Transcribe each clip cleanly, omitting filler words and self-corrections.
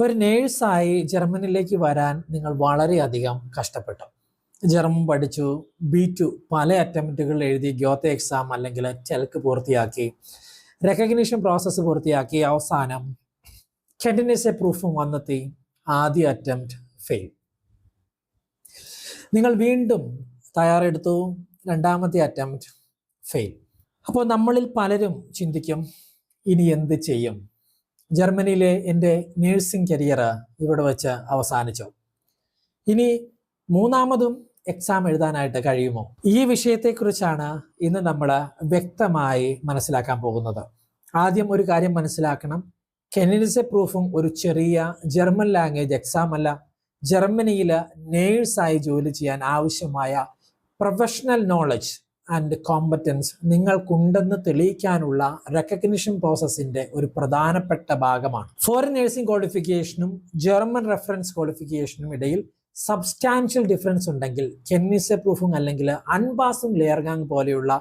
ഒരു നേഴ്സായി ജർമ്മനിയിലേക്ക് വരാൻ നിങ്ങൾ വളരെയധികം കഷ്ടപ്പെട്ടു. ജർമ്മൻ പഠിച്ചു, B2 പല അറ്റംപ്റ്റുകൾ എഴുതി, ഗ്യോത്തെ എക്സാം അല്ലെങ്കിൽ ടെൽക്ക് പൂർത്തിയാക്കി, റെക്കഗ്നീഷൻ പ്രോസസ്സ് പൂർത്തിയാക്കി, അവസാനം കണ്ടിന്യൂസ് പ്രൂഫും വന്നെത്തി. ആദ്യ അറ്റംപ്റ്റ് ഫെയിൽ. നിങ്ങൾ വീണ്ടും തയ്യാറെടുത്തു, രണ്ടാമത്തെ അറ്റംപ്റ്റ് ഫെയിൽ. അപ്പോൾ നമ്മളിൽ പലരും ചിന്തിക്കും, ഇനി എന്ത് ചെയ്യും? ജർമ്മനിയിലെ എൻ്റെ നേഴ്സിംഗ് കരിയർ ഇവിടെ വെച്ച് അവസാനിച്ചു. ഇനി മൂന്നാമതും എക്സാം എഴുതാനായിട്ട് കഴിയുമോ? ഈ വിഷയത്തെക്കുറിച്ചാണ് ഇന്ന് നമ്മൾ വ്യക്തമായി മനസ്സിലാക്കാൻ പോകുന്നത്. ആദ്യം ഒരു കാര്യം മനസ്സിലാക്കണം, കെൻഡിഡേറ്റ് പ്രൂഫും ഒരു ചെറിയ ജർമ്മൻ ലാംഗ്വേജ് എക്സാം അല്ല. ജർമ്മനിയിൽ നേഴ്സായി ജോലി ചെയ്യാൻ ആവശ്യമായ പ്രൊഫഷണൽ നോളജ് ആൻഡ് കോമ്പറ്റൻസ് നിങ്ങൾക്കുണ്ടെന്ന് തെളിയിക്കാനുള്ള റെക്കഗ്നിഷൻ പ്രോസസ്സിന്റെ ഒരു പ്രധാനപ്പെട്ട ഭാഗമാണ്. ഫോറിൻ നേഴ്സിംഗ് ക്വാളിഫിക്കേഷനും ജർമ്മൻ റെഫറൻസ് ക്വാളിഫിക്കേഷനും ഇടയിൽ സബ്സ്റ്റാൻഷ്യൽ ഡിഫറൻസ് ഉണ്ടെങ്കിൽ കെൻഡിഡേറ്റ് പ്രൂഫും അല്ലെങ്കിൽ അൺപാസും ലെയർഗാങ് പോലെയുള്ള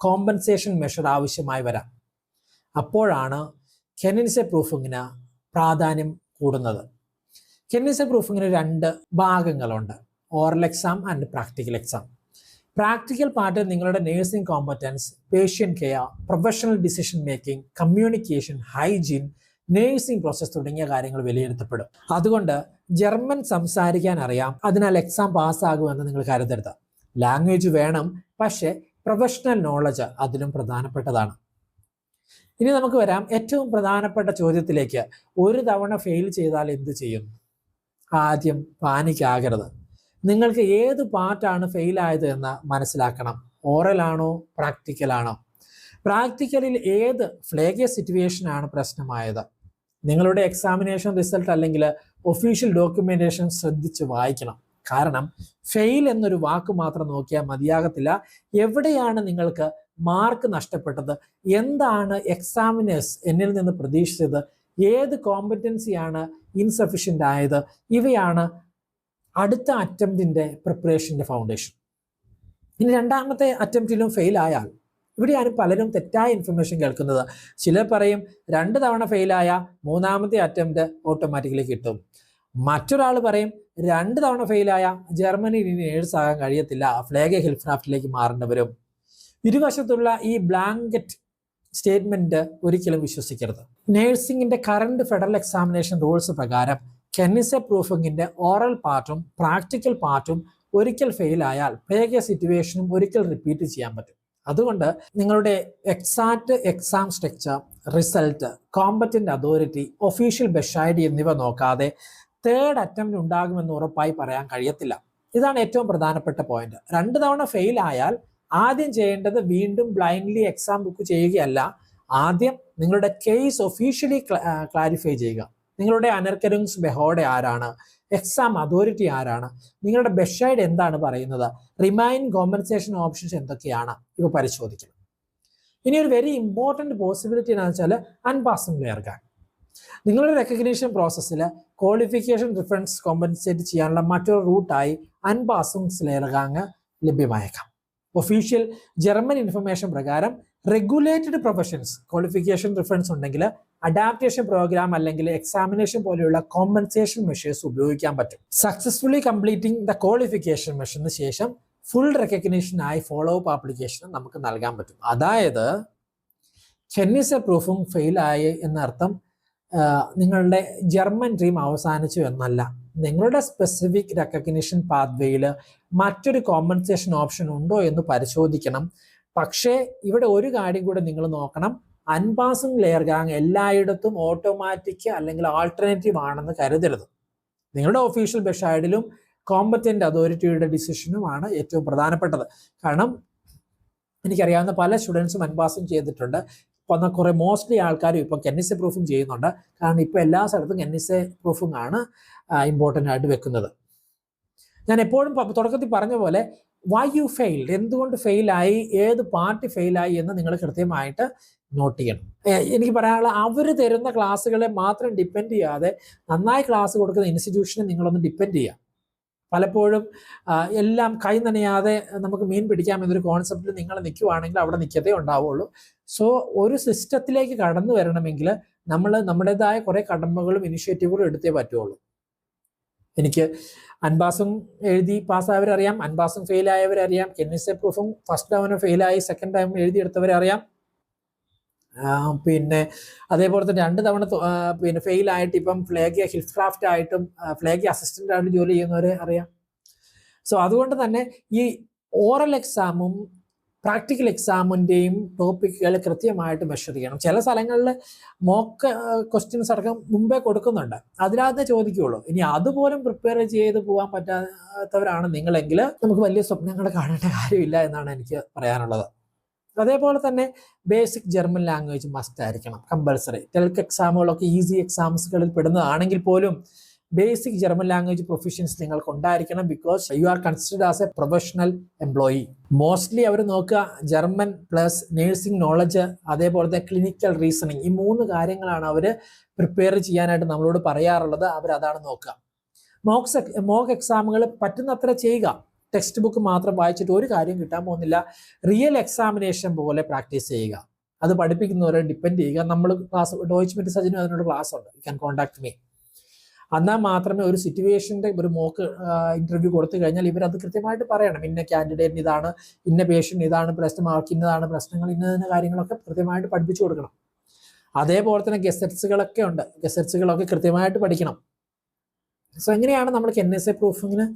കോമ്പൻസേഷൻ മെഷർ ആവശ്യമായി വരാം. അപ്പോഴാണ് കെൻഡിഡേറ്റ് പ്രൂഫിങ്ങിന് പ്രാധാന്യം കൂടുന്നത്. കെൻഡിഡേറ്റ് പ്രൂഫിങ്ങിന് രണ്ട് ഭാഗങ്ങളുണ്ട്, oral exam and practical exam. Practical part നിങ്ങളുടെ nursing competence, patient care, professional decision making, communication, hygiene, nursing process തുടങ്ങിയ കാര്യങ്ങൾ വിലയിരുത്തപ്പെടും. അതുകൊണ്ട് ജർമ്മൻ സംസാരിക്കാൻ അറിയാം, അതിനാൽ എക്സാം പാസ്സാകുമെന്ന് നിങ്ങൾ കരുതരുത്. ലാംഗ്വേജ് വേണം, പക്ഷേ പ്രൊഫഷണൽ നോളജ് അതിലും പ്രധാനപ്പെട്ടതാണ്. ഇനി നമുക്ക് വരാം ഏറ്റവും പ്രധാനപ്പെട്ട ചോദ്യത്തിലേക്ക്. ഒരു തവണ ഫെയിൽ ചെയ്താൽ എന്ത് ചെയ്യും? ആദ്യം പാനിക്കാകരുത്. നിങ്ങൾക്ക് ഏത് പാർട്ടാണ് ഫെയിലായത് എന്ന് മനസ്സിലാക്കണം. ഓറലാണോ പ്രാക്ടിക്കലാണോ? പ്രാക്ടിക്കലിൽ ഏത് ഫ്ലേഗിയ സിറ്റുവേഷൻ ആണ് പ്രശ്നമായത്? നിങ്ങളുടെ എക്സാമിനേഷൻ റിസൾട്ട് അല്ലെങ്കിൽ ഒഫീഷ്യൽ ഡോക്യുമെന്റേഷൻ ശ്രദ്ധിച്ച് വായിക്കണം. കാരണം ഫെയിൽ എന്നൊരു വാക്ക് മാത്രം നോക്കിയാൽ മതിയാകത്തില്ല. എവിടെയാണ് നിങ്ങൾക്ക് മാർക്ക് നഷ്ടപ്പെട്ടത്? എന്താണ് എക്സാമിനേഴ്സ് എന്നിൽ നിന്ന് പ്രതീക്ഷിച്ചത്? ഏത് കോമ്പറ്റൻസിയാണ് ഇൻസഫിഷ്യൻ്റ് ആയത്? ഇവയാണ് അടുത്ത അറ്റംപ്റ്റിൻ്റെ പ്രിപ്പറേഷൻ്റെ ഫൗണ്ടേഷൻ. ഇനി രണ്ടാമത്തെ അറ്റംപ്റ്റിലും ഫെയിൽ ആയാൽ, ഇവിടെയാണ് പലരും തെറ്റായ ഇൻഫർമേഷൻ കേൾക്കുന്നത്. ചിലർ പറയും 2 തവണ ഫെയിലായ മൂന്നാമത്തെ അറ്റംപ്റ്റ് ഓട്ടോമാറ്റിക്കലി കിട്ടും. മറ്റൊരാൾ പറയും 2 തവണ ഫെയിലായ ജർമ്മനിയിൽ ഇനി നേഴ്സ് ആകാൻ കഴിയത്തില്ല, ഫ്ലേഗെ ഹിൽഫ്രാഫ്റ്റിലേക്ക് മാറേണ്ടി വരും. ഇരുവശത്തുള്ള ഈ ബ്ലാങ്കറ്റ് സ്റ്റേറ്റ്മെന്റ് ഒരിക്കലും വിശ്വസിക്കരുത്. നേഴ്സിംഗിന്റെ കറണ്ട് ഫെഡറൽ എക്സാമിനേഷൻ റൂൾസ് പ്രകാരം കെൻഡിഡേറ്റ് പ്രൂഫിങ്ങിന്റെ ഓറൽ പാർട്ടും പ്രാക്ടിക്കൽ പാർട്ടും ഒരിക്കൽ ഫെയിൽ ആയാൽ ഫ്ലേഗെ സിറ്റുവേഷനും ഒരിക്കൽ റിപ്പീറ്റ് ചെയ്യാൻ പറ്റും. അതുകൊണ്ട് നിങ്ങളുടെ exact exam structure, result, competent authority, official ബെഷൈഡ് എന്നിവ നോക്കാതെ തേർഡ് അറ്റംപ്റ്റ് ഉണ്ടാകുമെന്ന് ഉറപ്പായി പറയാൻ കഴിയത്തില്ല. ഇതാണ് ഏറ്റവും പ്രധാനപ്പെട്ട പോയിന്റ്. 2 തവണ ഫെയിൽ ആയാൽ ആദ്യം ചെയ്യേണ്ടത് വീണ്ടും ബ്ലൈൻഡ്ലി എക്സാം ബുക്ക് ചെയ്യുകയല്ല. ആദ്യം നിങ്ങളുടെ കേസ് ഒഫീഷ്യലി ക്ലാരിഫൈ ചെയ്യുക. നിങ്ങളുടെ അനർക്കരുങ്സ് ബെഹോടെ ആരാണ്? എക്സാം അതോറിറ്റി ആരാണ്? നിങ്ങളുടെ ബെഷൈഡ് എന്താണ് പറയുന്നത്? റിമൈൻ കോമ്പൻസേഷൻ ഓപ്ഷൻസ് എന്തൊക്കെയാണ്? ഇവ പരിശോധിക്കണം. ഇനി ഒരു വെരി ഇമ്പോർട്ടൻറ്റ് പോസിബിലിറ്റി എന്ന് വെച്ചാൽ അൺപാസിംഗ് ലെയർഗാങ്. നിങ്ങളുടെ റെക്കഗ്നീഷൻ പ്രോസസ്സിൽ ക്വാളിഫിക്കേഷൻ ഡിഫറൻസ് കോമ്പൻസേറ്റ് ചെയ്യാനുള്ള മറ്റൊരു റൂട്ടായി അൺപാസിംഗ് ലെയർഗാങ് ലഭ്യമായേക്കാം. ഒഫീഷ്യൽ ജർമ്മൻ ഇൻഫർമേഷൻ പ്രകാരം റെഗുലേറ്റഡ് പ്രൊഫഷൻസ് ക്വാളിഫിക്കേഷൻ ഡിഫറൻസ് ഉണ്ടെങ്കിൽ അഡാപ്റ്റേഷൻ പ്രോഗ്രാം അല്ലെങ്കിൽ എക്സാമിനേഷൻ പോലെയുള്ള കോമ്പൻസേഷൻ മെഷേഴ്സ് ഉപയോഗിക്കാൻ പറ്റും. സക്സസ്ഫുള്ളി കംപ്ലീറ്റിംഗ് ദ ക്വാളിഫിക്കേഷൻ മെഷറിന് ശേഷം ഫുൾ റെക്കഗ്നീഷനായി ഫോളോ അപ്പ് ആപ്ലിക്കേഷൻ നമുക്ക് നൽകാൻ പറ്റും. അതായത് കെൻഡിഡേറ്റ് പ്രൂഫും ഫെയിലായി എന്നർത്ഥം നിങ്ങളുടെ ജർമ്മൻ ഡ്രീം അവസാനിച്ചു എന്നല്ല. നിങ്ങളുടെ സ്പെസിഫിക് റെക്കഗ്നിഷൻ പാത്വേയിൽ മറ്റൊരു കോമ്പൻസേഷൻ ഓപ്ഷൻ ഉണ്ടോ എന്ന് പരിശോധിക്കണം. പക്ഷേ ഇവിടെ ഒരു കാര്യം കൂടെ നിങ്ങൾ നോക്കണം, അൺപാസിംഗ് ലെയർഗാങ് എല്ലായിടത്തും ഓട്ടോമാറ്റിക് അല്ലെങ്കിൽ ആൾട്ടർനേറ്റീവ് ആണെന്ന് കരുതരുത്. നിങ്ങളുടെ ഒഫീഷ്യൽ ബെഷൈഡിലും കോമ്പറ്റന്റ് അതോറിറ്റിയുടെ ഡിസിഷനുമാണ് ഏറ്റവും പ്രധാനപ്പെട്ടത്. കാരണം എനിക്കറിയാവുന്ന പല സ്റ്റുഡൻസും അൺപാസിംഗ് ചെയ്തിട്ടുണ്ട്. ഇപ്പോൾ കുറേ മോസ്റ്റ്ലി ആൾക്കാരും ഇപ്പോൾ കെൻഡിഡേറ്റ് പ്രൂഫും ചെയ്യുന്നുണ്ട്. കാരണം ഇപ്പോൾ എല്ലാ സ്ഥലത്തും കെൻഡിഡേറ്റ് പ്രൂഫും ആണ് ഇമ്പോർട്ടൻ്റ് ആയിട്ട് വെക്കുന്നത്. ഞാൻ എപ്പോഴും തുടക്കത്തിൽ പറഞ്ഞ പോലെ വൈ യു ഫെയിൽഡ്, എന്തുകൊണ്ട് ഫെയിലായി, ഏത് പാർട്ടി ഫെയിലായി എന്ന് നിങ്ങൾ കൃത്യമായിട്ട് നോട്ട് ചെയ്യണം. എനിക്ക് പറയാനുള്ള, അവർ തരുന്ന ക്ലാസ്സുകളെ മാത്രം ഡിപ്പെൻഡ് ചെയ്യാതെ നന്നായി ക്ലാസ് കൊടുക്കുന്ന ഇൻസ്റ്റിറ്റ്യൂഷനെ നിങ്ങളൊന്ന് ഡിപ്പെൻഡ് ചെയ്യുക. പലപ്പോഴും എല്ലാം കൈ നനയാതെ നമുക്ക് മീൻ പിടിക്കാമെന്നൊരു കോൺസെപ്റ്റിൽ നിങ്ങൾ നിൽക്കുവാണെങ്കിൽ അവിടെ നിൽക്കത്തേ ഉണ്ടാവുള്ളൂ. സോ ഒരു സിസ്റ്റത്തിലേക്ക് കടന്നു വരണമെങ്കിൽ നമ്മൾ നമ്മുടേതായ കുറേ കടമ്പകളും ഇനിഷ്യേറ്റീവുകളും എടുത്തേ പറ്റുള്ളൂ. എനിക്ക് അൻപാസും എഴുതി പാസ്സായവരറിയാം, അൻപാസും ഫെയിൽ ആയവരറിയാം, കെന്നിസെ പ്രൂഫും ഫസ്റ്റ് ടൈമിന് ഫെയിലായി സെക്കൻഡ് ടൈം എഴുതിയെടുത്തവരറിയാം. പിന്നെ അതേപോലെ തന്നെ 2 തവണ പിന്നെ ഫെയിൽ ആയിട്ട് ഇപ്പം ഫ്ലേഗ് ഹിൽസ്ക്രാഫ്റ്റ് ആയിട്ടും ഫ്ലേഗ് അസിസ്റ്റന്റ് ആയിട്ട് ജോലി ചെയ്യുന്നവരെ അറിയാം. സോ അതുകൊണ്ട് തന്നെ ഈ ഓറൽ എക്സാമും പ്രാക്ടിക്കൽ എക്സാമിൻ്റെയും ടോപ്പിക്കുകൾ കൃത്യമായിട്ട് മെഷർ ചെയ്യണം. ചില സ്ഥലങ്ങളിൽ മോക്ക് ക്വസ്റ്റ്യൻസ് അടക്കം മുമ്പേ കൊടുക്കുന്നുണ്ട്, അതിനകത്ത് ചോദിക്കുകയുള്ളൂ. ഇനി അതുപോലും പ്രിപ്പയർ ചെയ്ത് പോകാൻ പറ്റാത്തവരാണ് നിങ്ങളെങ്കിൽ നമുക്ക് വലിയ സ്വപ്നങ്ങൾ കാണേണ്ട കാര്യമില്ല എന്നാണ് എനിക്ക് പറയാനുള്ളത്. അതേപോലെ തന്നെ ബേസിക് ജർമ്മൻ ലാംഗ്വേജ് മസ്റ്റ് ആയിരിക്കണം, കമ്പൽസറി. ടെൽക്ക് എക്സാമുകളൊക്കെ ഈസി എക്സാംസുകളിൽ പെടുന്നതാണെങ്കിൽ പോലും ബേസിക് ജർമ്മൻ ലാംഗ്വേജ് പ്രൊഫിഷ്യൻസി നിങ്ങൾക്ക് ഉണ്ടായിരിക്കണം. Because you are considered as a professional employee. Mostly അവർ നോക്കുക ജർമ്മൻ പ്ലസ് നേഴ്സിംഗ് നോളജ്, അതേപോലെ തന്നെ ക്ലിനിക്കൽ റീസണിങ്, ഈ 3 കാര്യങ്ങളാണ് അവർ പ്രിപ്പയർ ചെയ്യാനായിട്ട് നമ്മളോട് പറയാറുള്ളത്. അവരതാണ് നോക്കുക. മോക്ക് എക്സാമുകൾ പറ്റുന്നത്ര ചെയ്യുക. ടെക്സ്റ്റ് ബുക്ക് മാത്രം വായിച്ചിട്ട് ഒരു കാര്യം കിട്ടാൻ പോകുന്നില്ല. റിയൽ എക്സാമിനേഷൻ പോലെ പ്രാക്ടീസ് ചെയ്യുക. അത് പഠിപ്പിക്കുന്നവരെ ഡിപ്പെൻഡ് ചെയ്യുക. നമ്മൾ ക്ലാസ് ഡോയ്ച്ച് മിറ്റ് സജിനും അതിനോട് ക്ലാസ് ഉണ്ട്, യു ക്യാൻ കോൺടാക്ട് മീ. എന്നാൽ മാത്രമേ ഒരു സിറ്റുവേഷൻ്റെ ഒരു മോക്ക് ഇന്റർവ്യൂ കൊടുത്തു കഴിഞ്ഞാൽ ഇവരത് കൃത്യമായിട്ട് പറയണം. ഇന്ന കാൻഡിഡേറ്റ് ഇതാണ്, ഇന്ന പേഷ്യൻ്റ് ഇതാണ് പ്രശ്നം, അവർക്ക് ഇന്നതാണ് പ്രശ്നങ്ങൾ, ഇന്ന കാര്യങ്ങളൊക്കെ കൃത്യമായിട്ട് പഠിപ്പിച്ചു കൊടുക്കണം. അതേപോലെ തന്നെ ഗസറ്റ്സുകളൊക്കെ ഉണ്ട്, ഗസറ്റ്സുകളൊക്കെ കൃത്യമായിട്ട് പഠിക്കണം. സോ എങ്ങനെയാണ് നമ്മൾ NSA പ്രൂഫിങ്ങിന്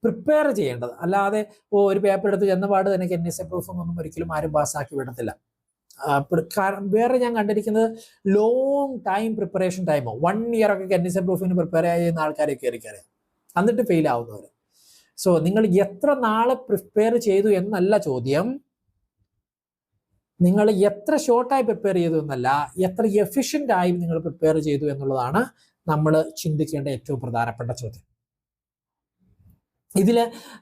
പ്രിപ്പയർ ചെയ്യേണ്ടത്? അല്ലാതെ ഒരു പേപ്പർ എടുത്ത് ചെന്നപാട് തന്നെ NSA പ്രൂഫിംഗ് ഒരിക്കലും ആരും പാസ്സാക്കി വിടത്തില്ല. വേറെ ഞാൻ കണ്ടിരിക്കുന്നത് ലോങ് ടൈം പ്രിപ്പറേഷൻ ടൈമോ 1 ഇയർ ഒക്കെ NSA പ്രൂഫിന് പ്രിപ്പയർ ചെയ്യുന്ന ആൾക്കാരൊക്കെ എനിക്കറിയാം, എന്നിട്ട് ഫെയിൽ ആവുന്നവർ. സോ നിങ്ങൾ എത്ര നാളെ പ്രിപ്പയർ ചെയ്തു എന്നല്ല ചോദ്യം, നിങ്ങൾ എത്ര ഷോർട്ടായി പ്രിപ്പയർ ചെയ്തു എന്നല്ല, എത്ര എഫിഷ്യൻ്റ് ആയി നിങ്ങൾ പ്രിപ്പയർ ചെയ്തു എന്നുള്ളതാണ് നമ്മൾ ചിന്തിക്കേണ്ട ഏറ്റവും പ്രധാനപ്പെട്ട ചോദ്യം. ഇതിൽ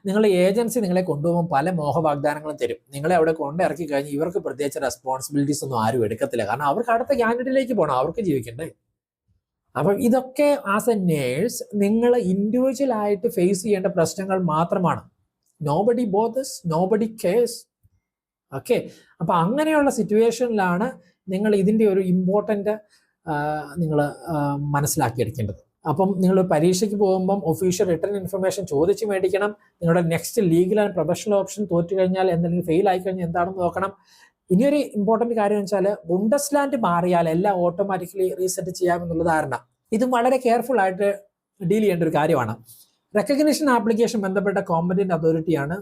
നിങ്ങൾ ഏജൻസി നിങ്ങളെ കൊണ്ടുപോകുമ്പോൾ പല മോഹവാഗ്ദാനങ്ങളും തരും. നിങ്ങളെ അവിടെ കൊണ്ടിറക്കി കഴിഞ്ഞ് ഇവർക്ക് പ്രത്യേകിച്ച് റെസ്പോൺസിബിലിറ്റീസ് ഒന്നും ആരും എടുക്കത്തില്ല. കാരണം അവർക്ക് അടുത്ത ക്യാൻഡിഡേറ്റിലേക്ക് പോകണം, അവർക്ക് ജീവിക്കണ്ടേ. അപ്പം ഇതൊക്കെ ആസ് എ നേഴ്സ് നിങ്ങൾ ഇൻഡിവിജ്വൽ ആയിട്ട് ഫേസ് ചെയ്യേണ്ട പ്രശ്നങ്ങൾ മാത്രമാണ്. Nobody bothers, nobody CARES. Okay, അപ്പം അങ്ങനെയുള്ള സിറ്റുവേഷനിലാണ് നിങ്ങൾ ഇതിൻ്റെ ഒരു ഇമ്പോർട്ടൻ്റ് നിങ്ങൾ മനസ്സിലാക്കിയെടുക്കേണ്ടത്. അപ്പം നിങ്ങൾ പരീക്ഷയ്ക്ക് പോകുമ്പം ഒഫീഷ്യൽ റിട്ടേൺ ഇൻഫർമേഷൻ ചോദിച്ച് മേടിക്കണം. നിങ്ങളുടെ next legal and professional option തോറ്റു കഴിഞ്ഞാൽ എന്തെങ്കിലും ഫെയിൽ ആയി കഴിഞ്ഞാൽ എന്താണെന്ന് നോക്കണം. ഇനിയൊരു ഇമ്പോർട്ടൻറ്റ് കാര്യം എന്ന് വെച്ചാൽ ബുണ്ടസ്ലാൻഡ് മാറിയാൽ എല്ലാം ഓട്ടോമാറ്റിക്കലി റീസെറ്റ് ചെയ്യാമെന്നുള്ള ധാരണ. ഇതും വളരെ കെയർഫുൾ ആയിട്ട് ഡീൽ ചെയ്യേണ്ട ഒരു കാര്യമാണ്. റെക്കഗ്നിഷൻ ആപ്ലിക്കേഷൻ ബന്ധപ്പെട്ട കോമ്പറ്റന്റ് അതോറിറ്റിയാണ്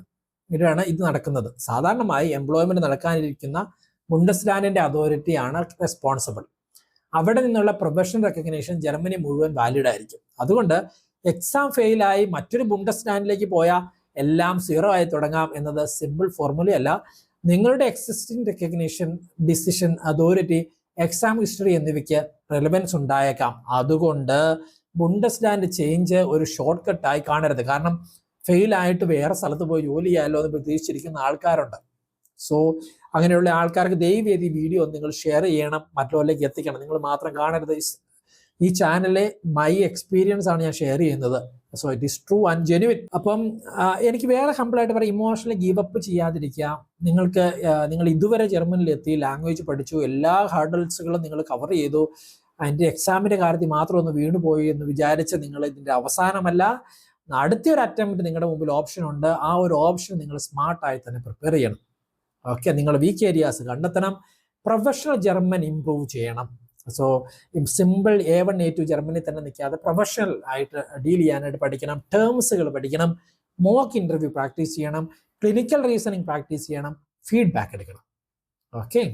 ഇത് നടക്കുന്നത്. സാധാരണമായി എംപ്ലോയ്മെന്റ് നടക്കാനിരിക്കുന്ന ബുണ്ടസ്ലാൻഡിന്റെ അതോറിറ്റിയാണ് റെസ്പോൺസിബിൾ. അവിടെ നിന്നുള്ള പ്രൊഫഷണൽ റെക്കഗ്നേഷൻ ജർമ്മനി മുഴുവൻ വാലിഡ് ആയിരിക്കും. അതുകൊണ്ട് എക്സാം ഫെയിലായി മറ്റൊരു ബുണ്ടസ്ലാൻഡിലേക്ക് പോയാൽ എല്ലാം 0 ആയി തുടങ്ങാം എന്നത് സിമ്പിൾ ഫോർമുലയല്ല. നിങ്ങളുടെ existing recognition, decision, authority, exam history എന്നിവയ്ക്ക് റെലവൻസ് ഉണ്ടായേക്കാം. അതുകൊണ്ട് ബുണ്ടസ്ലാൻഡ് ചേഞ്ച് ഒരു ഷോർട്ട് കട്ടായി കാണരുത്. കാരണം ഫെയിലായിട്ട് വേറെ സ്ഥലത്ത് പോയി ജോലി ചെയ്യാമല്ലോ എന്ന് പ്രതീക്ഷിച്ചിരിക്കുന്ന ആൾക്കാരുണ്ട്. സോ അങ്ങനെയുള്ള ആൾക്കാർക്ക് ദയവേദി വീഡിയോ നിങ്ങൾ ഷെയർ ചെയ്യണം, മറ്റുള്ളവരിലേക്ക് എത്തിക്കണം. നിങ്ങൾ മാത്രം കാണരുത്. ഈ ചാനലിലെ മൈ എക്സ്പീരിയൻസ് ആണ് ഞാൻ ഷെയർ ചെയ്യുന്നത്. So it is true and genuine. അപ്പം എനിക്ക് വേറെ ഹമ്പിളായിട്ട് പറയാം, ഇമോഷണലി ഗീവ് അപ്പ് ചെയ്യാതിരിക്കുക. നിങ്ങൾ ഇതുവരെ ജർമ്മനിൽ എത്തി, ലാംഗ്വേജ് പഠിച്ചു, എല്ലാ ഹർഡിൽസുകളും നിങ്ങൾ കവർ ചെയ്തു. അതിൻ്റെ എക്സാമിൻ്റെ കാര്യത്തിൽ മാത്രം ഒന്ന് വീണുപോയി എന്ന് വിചാരിച്ച് നിങ്ങൾ ഇതിൻ്റെ അവസാനമല്ല, അടുത്തൊരു അറ്റംപ്റ്റ് നിങ്ങളുടെ മുമ്പിൽ ഓപ്ഷൻ ഉണ്ട്. ആ ഒരു ഓപ്ഷൻ നിങ്ങൾ സ്മാർട്ടായി തന്നെ പ്രിപ്പയർ ചെയ്യണം. ഓക്കെ, നിങ്ങൾ വീക്ക് ഏരിയാസ് കണ്ടെത്തണം. പ്രൊഫഷണൽ ജർമ്മൻ ഇംപ്രൂവ് ചെയ്യണം. So simple A1 A2 Germany തന്നെ നിൽക്കാതെ പ്രൊഫഷണൽ ആയിട്ട് ഡീൽ ചെയ്യാനായിട്ട് പഠിക്കണം. ടേംസുകൾ പഠിക്കണം, മോക്ക് ഇന്റർവ്യൂ പ്രാക്ടീസ് ചെയ്യണം, ക്ലിനിക്കൽ റീസണിങ് പ്രാക്ടീസ് ചെയ്യണം, ഫീഡ്ബാക്ക് എടുക്കണം. ഓക്കെ,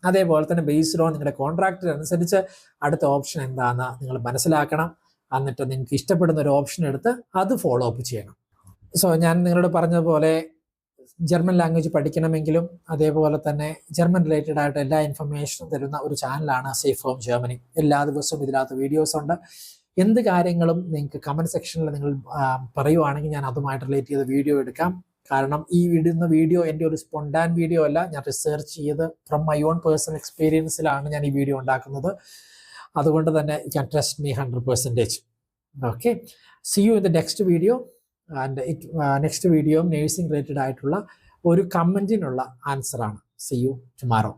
അതേപോലെ തന്നെ ബേസ്ഡ് ഓൺ നിങ്ങളുടെ കോൺട്രാക്റ്റ് അനുസരിച്ച് അടുത്ത ഓപ്ഷൻ എന്താണെന്ന് നിങ്ങൾ മനസ്സിലാക്കണം. എന്നിട്ട് നിങ്ങൾക്ക് ഇഷ്ടപ്പെടുന്ന ഒരു ഓപ്ഷൻ എടുത്ത് അത് ഫോളോ അപ്പ് ചെയ്യണം. സോ ഞാൻ നിങ്ങളോട് പറഞ്ഞതുപോലെ ജർമ്മൻ ലാംഗ്വേജ് പഠിക്കണമെങ്കിലും അതേപോലെ തന്നെ ജർമ്മൻ റിലേറ്റഡ് ആയിട്ട് എല്ലാ ഇൻഫർമേഷനും തരുന്ന ഒരു ചാനലാണ് സേഫ് ഹോം ജർമ്മനി. എല്ലാ ദിവസവും ഇതിനകത്ത് വീഡിയോസ് ഉണ്ട്. എന്ത് കാര്യങ്ങളും നിങ്ങൾക്ക് കമൻറ്റ് സെക്ഷനിൽ നിങ്ങൾ പറയുവാണെങ്കിൽ ഞാൻ അതുമായിട്ട് റിലേറ്റ് ചെയ്ത് വീഡിയോ എടുക്കാം. കാരണം ഈ ഇടുന്ന വീഡിയോ എൻ്റെ ഒരു സ്പോണ്ടാൻ വീഡിയോ അല്ല, ഞാൻ റിസർച്ച് ചെയ്ത് ഫ്രം മൈ ഓൺ പേഴ്സണൽ എക്സ്പീരിയൻസിലാണ് ഞാൻ ഈ വീഡിയോ ഉണ്ടാക്കുന്നത്. അതുകൊണ്ട് തന്നെ you can trust me 100%. Okay, see you in the next video. And next video nursing related ആയിട്ടുള്ള ഒരു കമൻറ്റിനുള്ള ആൻസറാണ്. See you tomorrow.